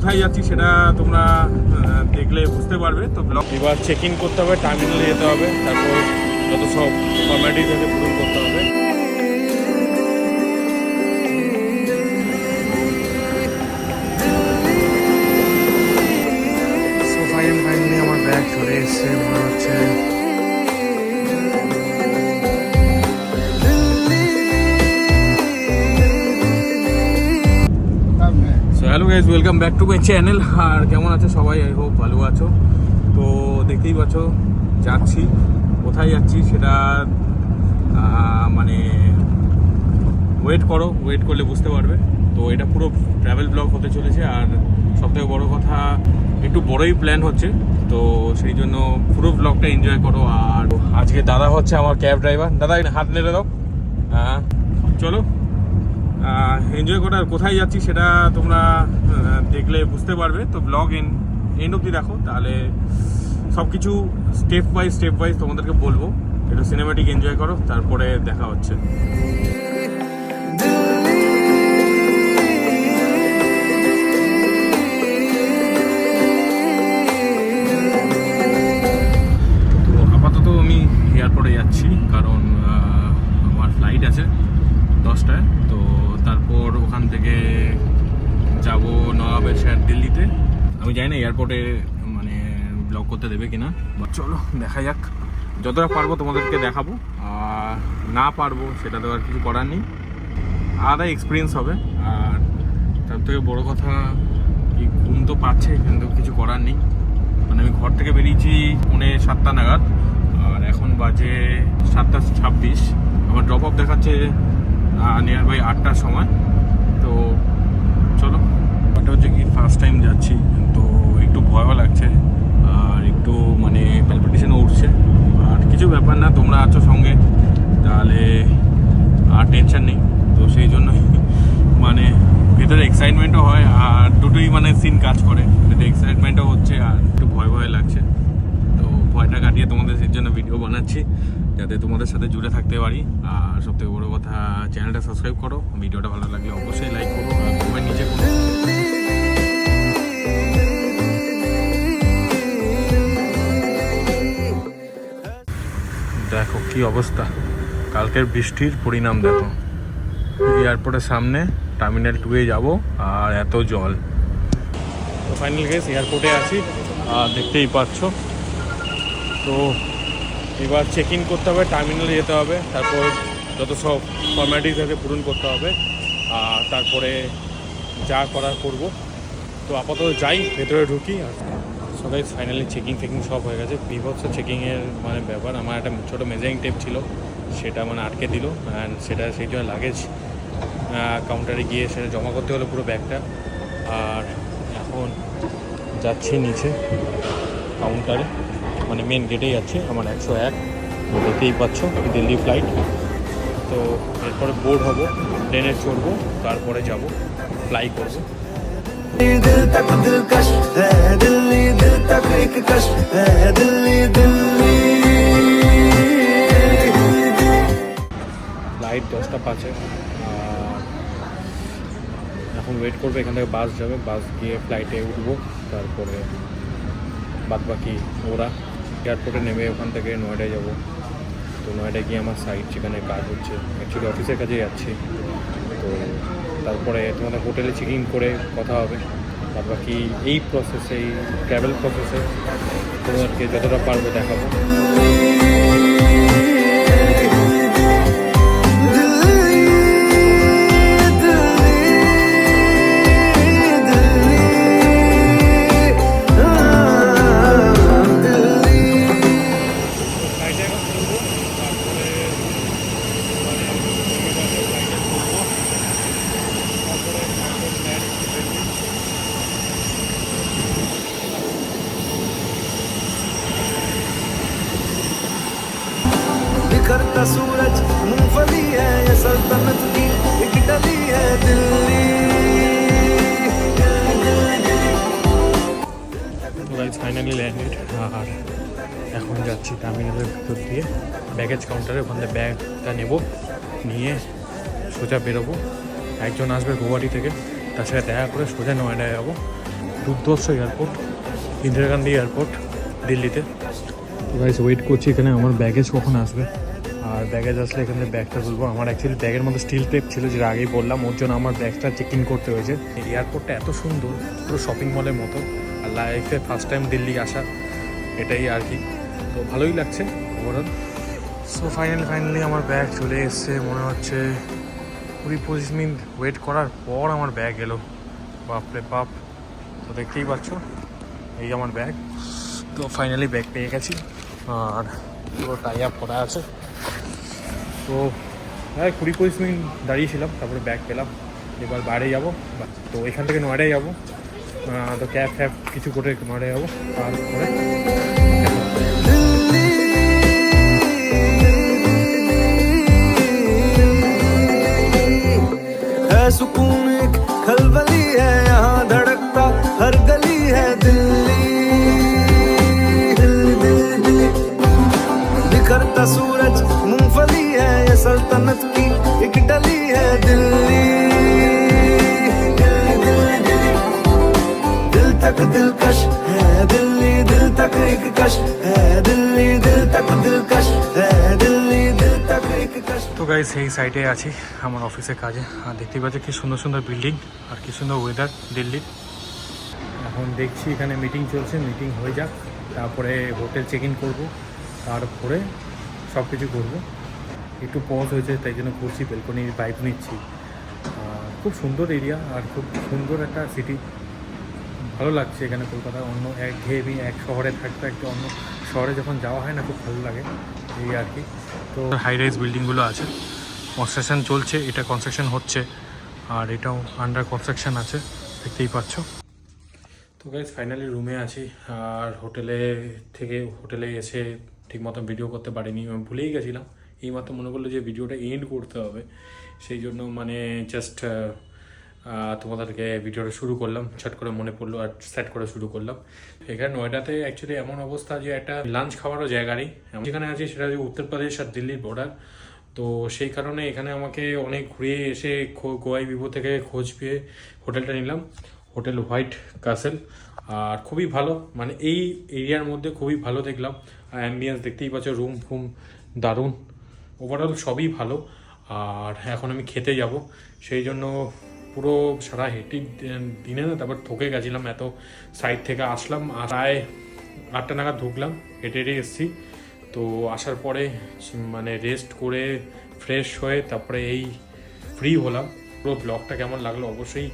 কোথায় যাচ্ছি সেটা তোমরা দেখলে বুঝতে পারবে। তো ব্লগ এবার চেক ইন করতে হবে, টার্মিনালে যেতে হবে, তারপর যত সব ফর্মালিটিস আছে পূরণ করতে হবে। ফাইনালি আমার ব্যাগ চলে এসছে মনে হচ্ছে। Hello guys, welcome back to my channel. আর কেমন আছে সবাই? আই হোপ ভালো আছো। তো দেখতেই পাচ্ছ যাচ্ছি, কোথায় যাচ্ছি সেটা মানে ওয়েট করো, ওয়েট করলে বুঝতে পারবে। তো এটা পুরো ট্রাভেল ব্লগ হতে চলেছে। আর সবথেকে বড় কথা, একটু বড়ই প্ল্যান হচ্ছে, তো সেই জন্য পুরো ব্লগটা এনজয় করো। আর আজকে দাদা হচ্ছে আমার ক্যাব ড্রাইভার। দাদা হাত নেড়ে দাও। চলো এনজয় করো। আর কোথায় যাচ্ছি সেটা তোমরা দেখলে বুঝতে পারবে। তো ব্লগ এন্ড অব্দি দেখো, তাহলে সব কিছু স্টেপ বাই তোমাদেরকে বলবো। একটু সিনেমাটিক এনজয় করো, তারপরে দেখা হচ্ছে। তো আপাতত আমি এয়ারপোর্টে যাচ্ছি, কারণ আমার ফ্লাইট আছে 10টায়। তো তারপর ওখান থেকে যাব নবাবের শহর দিল্লিতে। আমি জানি না এয়ারপোর্টে মানে ব্লগ করতে দেবে কিনা, চলো দেখা যাক। যতটা পারবো তোমাদেরকে দেখাবো, আর না পারবো সেটা তো আর কিছু করার নেই, আলাদা এক্সপিরিয়েন্স হবে। আর তার থেকে বড়ো কথা কি, ঘুম তো পাচ্ছে কিন্তু কিছু করার নেই। মানে আমি ঘর থেকে বেরিয়েছি 6:45 নাগাদ, আর এখন বাজে 7:26। আমার ড্রপ অফ দেখাচ্ছে নিয়ার বাই 8টার সময়। তো চলো, এটা হচ্ছে কি ফার্স্ট টাইম যাচ্ছি, তো একটু ভয়ও লাগছে আর একটু মানে প্যালপিটেশনও উঠছে। আর কিছু ব্যাপার না, তোমরা আছো সঙ্গে, তাহলে আর টেনশন নেই। তো সেই জন্যই মানে ভেতরে এক্সাইটমেন্টও হয়, আর দুটোই মানে সিন কাজ করে। এক্সাইটমেন্টও হচ্ছে আর একটু ভয় লাগছে। তো ভয়টা কাটিয়ে তোমাদের সেই জন্য ভিডিও বানাচ্ছি, যাতে তোমাদের সাথে জুড়ে থাকতে পারি। আর সবথেকে বড়ো কথা, চ্যানেলটা সাবস্ক্রাইব করো। ভিডিওটা ভালো লাগলে অবশ্যই লাইক করো, আর কমেন্ট নিচে করো। দেখো কি অবস্থা, কালকের বৃষ্টির পরিণাম দেখো। এয়ারপোর্টের সামনে টার্মিনাল 2-এ যাবো, আর এত জল। তো ফাইনাল গেস এয়ারপোর্টে আছি, আর দেখতেই পাচ্ছ। তো এবার চেক ইন করতে হবে, টার্মিনালে যেতে হবে, তারপর যত সব ফর্মালিটিস আছে পূরণ করতে হবে, আর তারপরে যা করার করব। তো আপাতত যাই, ভেতরে ঢুকি। আর সবাই ফাইনালি চেকিং সব হয়ে গেছে। বিভৎস চেকিংয়ের মানে ব্যাপার। আমার একটা ছোটো মেজারিং টেপ ছিল, সেটা মানে আটকে দিল, অ্যান্ড সেটা সেই জন্য লাগেজ কাউন্টারে গিয়ে সেটা জমা করতে হলো পুরো ব্যাগটা। আর এখন যাচ্ছি নিচে কাউন্টারে, মানে মেন গেটেই যাচ্ছে। আমার 101, দেখতেই পাচ্ছ, দিল্লি ফ্লাইট। তো এরপরে বোর্ড হবো, ট্রেনে চড়বো, তারপরে যাব, ফ্লাই করবো। दिल तक दिलकश है दिल्ली, दिल तक एक कश है दिल्ली दिल्ली। ফ্লাইট 10:05। এখন ওয়েট করবো, এখান থেকে বাস যাবে, বাস গিয়ে ফ্লাইটে উঠবো, তারপরে বাদ বাকি ওরা। এয়ারপোর্টে নেমে ওখান থেকে নয়ডায় যাব। তো নয়ডায় গিয়ে আমার সাইট, যেখানে কাজ হচ্ছে, অ্যাকচুয়ালি অফিসের কাজে যাচ্ছি। তো তারপরে তোমাদের হোটেলে চেক ইন করে কথা হবে। বাদ বাকি এই প্রসেসে, এই ট্রাভেল প্রসেসে তোমাদেরকে যতটা পারবো দেখাবো। बिखरता सूरज मूंगफली है, ये सल्तनत की एक डली है दिल्ली। Finally landed. আর এখন যাচ্ছি টার্মিনালের ভিতর দিয়ে ব্যাগেজ কাউন্টারে, ওখান থেকে ব্যাগটা নেব, নিয়ে সোজা বেরোবো। একজন আসবে গুয়াহাটি থেকে, তার সাথে দেখা করে সোজা নয়ডায় যাবো। দুর্ধর্ষ এয়ারপোর্ট, ইন্দিরা গান্ধী এয়ারপোর্ট দিল্লিতে। তো গাইস ওয়েট করছি এখানে আমার ব্যাগেজ কখন আসবে, আর ব্যাগেজ আসলে এখানে ব্যাগটা তুলবো। আমার অ্যাকচুয়ালি ব্যাগের মধ্যে স্টিল টেপ ছিল, যেটা আগেই বললাম, ওর জন্য আমার ব্যাগটা চেক ইন করতে হয়েছে। এই এয়ারপোর্টটা এত সুন্দর, পুরো শপিং মলের মতো, আর লাইফে ফার্স্ট টাইম দিল্লি আসা, এটাই আর কি। তো ভালোই লাগছে ওভারঅল। সো ফাইনালি আমার ব্যাগ চলে এসছে। মনে হচ্ছে 20-25 মিনিট ওয়েট করার পর আমার ব্যাগ এলো। বাপরে বাপ! তো দেখতেই পাচ্ছ, এই আমার ব্যাগ। তো ফাইনালি ব্যাগ পেয়ে গেছি, আর পুরো টাই আপ করা আছে। তো হ্যাঁ, 20-25 মিনিট দাঁড়িয়েছিলাম, তারপরে ব্যাগ পেলাম। এবার বাইরে যাবো, তো এখান থেকে নয়ডায় যাবো। তো ক্যাব ফ্যাব কিছু করে নয়ডায় যাবো, তারপরে है सुकून एक खलबली है यहाँ धड़कता हर गली है दिल्ली दिल्ली दिल्ली दिल्ली बिखरता सूरज मूंगफली है ये सल्तनत की एक डली है दिल्ली दिल्ली दिल्ली दिल्ली दिल तक दिलकश है दिल्ली दिल तक एक कश है दिल्ली दिल तक दिलकश है दिल्ली दिल तक एक कश। তো গাইস এই সাইডে আছি আমার অফিসের কাজে, আর দেখতেই পাচ্ছি কি সুন্দর সুন্দর বিল্ডিং আর কি সুন্দর ওয়েদার দিল্লির। এখন দেখছি এখানে মিটিং চলছে, মিটিং হয়ে যাক, তারপরে হোটেল চেক ইন করবো, তারপরে সব কিছু করবো। একটু পজ হয়েছে তাই জন্য করছি, বেলকনির ভাইব নিচ্ছি। খুব সুন্দর এরিয়া আর খুব সুন্দর একটা সিটি, ভালো লাগছে এখানে। কলকাতা অন্য একঘেয়েমি এক শহরে থাকতে একটা অন্য শহরে যখন যাওয়া হয় না, খুব ভালো লাগে এই আর কি। তো হাই রাইজ বিল্ডিংগুলো আছে, কনস্ট্রাকশন চলছে, এটা কনস্ট্রাকশন হচ্ছে, আর এটাও আন্ডার কনস্ট্রাকশন আছে, দেখতেই পাচ্ছ। তো গাইজ ফাইনালি রুমে আছি, আর হোটেলে এসে ঠিক মতো ভিডিও করতে পারিনি, আমি ভুলেই গেছিলাম। এইমাত্র মনে করলো যে ভিডিওটা এন্ড করতে হবে, সেই জন্য মানে জাস্ট তোমাদেরকে ভিডিওটা শুরু করলাম, ছট করে মনে পড়লো আর সেট করে শুরু করলাম। এখানে নয়ডাতে অ্যাকচুয়ালি এমন অবস্থা যে একটা লাঞ্চ খাওয়ারও জায়গা নেই। যেখানে আছি সেটা হচ্ছে উত্তরপ্রদেশ আর দিল্লির বর্ডার। তো সেই কারণে এখানে আমাকে অনেক ঘুরিয়ে এসে গোয়াই ভিভো থেকে খোঁজ পেয়ে হোটেলটা নিলাম, হোটেল হোয়াইট ক্যাসেল। আর খুবই ভালো, মানে এই এরিয়ার মধ্যে খুবই ভালো দেখলাম। অ্যাম্বিয়েন্স দেখতেই পাচ্ছ, রুম ফুম দারুণ, ওভারঅল সবই ভালো। আর এখন আমি খেতে যাব, সেই জন্য পুরো সারা হেঁটে দিনে না, তারপর থকে গেছিলাম, এত সাইড থেকে আসলাম, প্রায় 8টা নাগাদ ঢুকলাম, হেঁটে হেঁটে এসেছি। তো আসার পরে মানে রেস্ট করে ফ্রেশ হয়ে তারপরে এই ফ্রি হলাম। পুরো ব্লগটা কেমন লাগলো অবশ্যই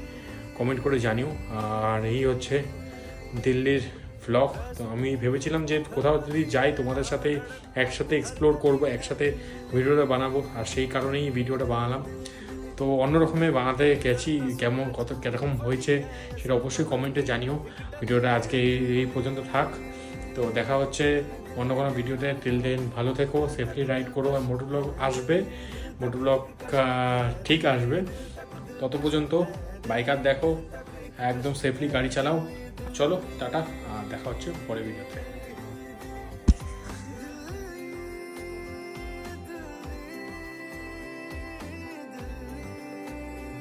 কমেন্ট করে জানিও। আর এই হচ্ছে দিল্লির ব্লগ। তো আমি ভেবেছিলাম যে কোথাও যদি যাই তোমাদের সাথে একসাথে এক্সপ্লোর করব, একসাথে ভিডিওটা বানাবো, আর সেই কারণেই ভিডিওটা বানালাম। তো অন্যরকমে বানাতে গেছি, কীরকম হয়েছে সেটা অবশ্যই কমেন্টে জানিও। ভিডিওটা আজকে এই পর্যন্ত থাক, তো দেখা হচ্ছে অন্য কোনো ভিডিওতে। টিল দেন ভালো থেকো, সেফলি রাইড করো, আর মোটর ব্লগ আসবে, মোটর ব্লগ ঠিক আসবে। তত পর্যন্ত বাইকার দেখো, একদম সেফলি গাড়ি চালাও। চলো টাটা, আর দেখা হচ্ছে পরের ভিডিওতে।